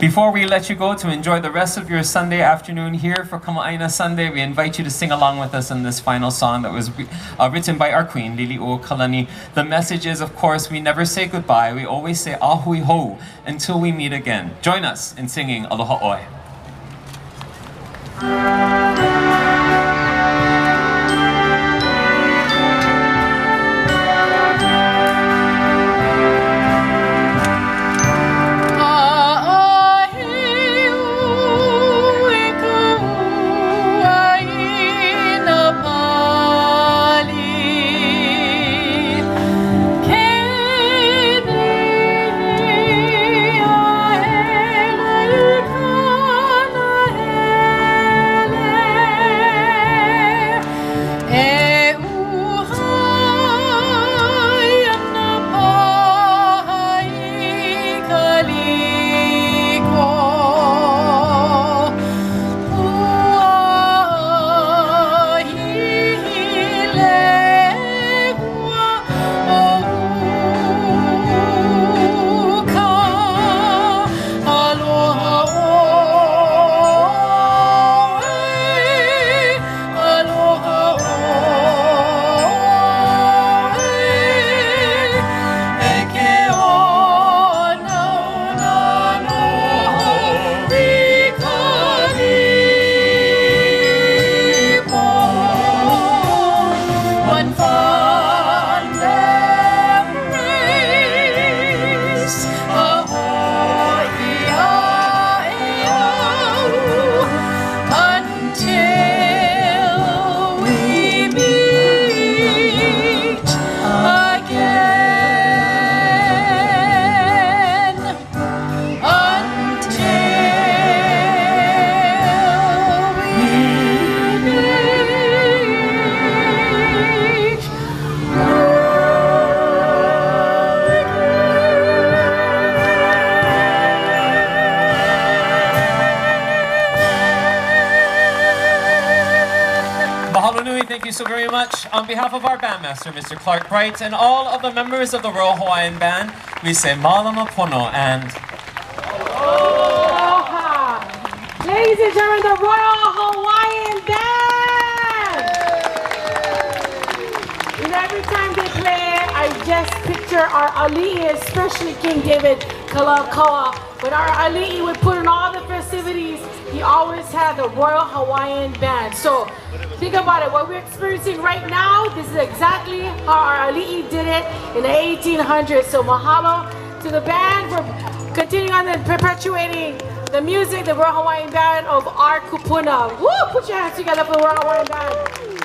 Before we let you go to enjoy the rest of your Sunday afternoon here for Kamaʻāina Sunday, we invite you to sing along with us in this final song that was written by our queen, Lili'u Kalani. The message is, of course, we never say goodbye. We always say ahui hou until we meet again. Join us in singing Aloha Oe. Thank you so very much. On behalf of our bandmaster, Mr. Clarke Bright, and all of the members of the Royal Hawaiian Band, we say Malama Pono and Aloha! Ladies and gentlemen, the Royal Hawaiian Band! And every time they play, I just picture our ali'i, especially King David Kalakaua. When our ali'i would put in all the festivities, he always had the Royal Hawaiian Band. So think about it, what we're experiencing right now, this is exactly how our ali'i did it in the 1800s. So mahalo to the band for continuing on and perpetuating the music, the Royal Hawaiian Band of our kupuna. Woo! Put your hands together for the Royal Hawaiian Band.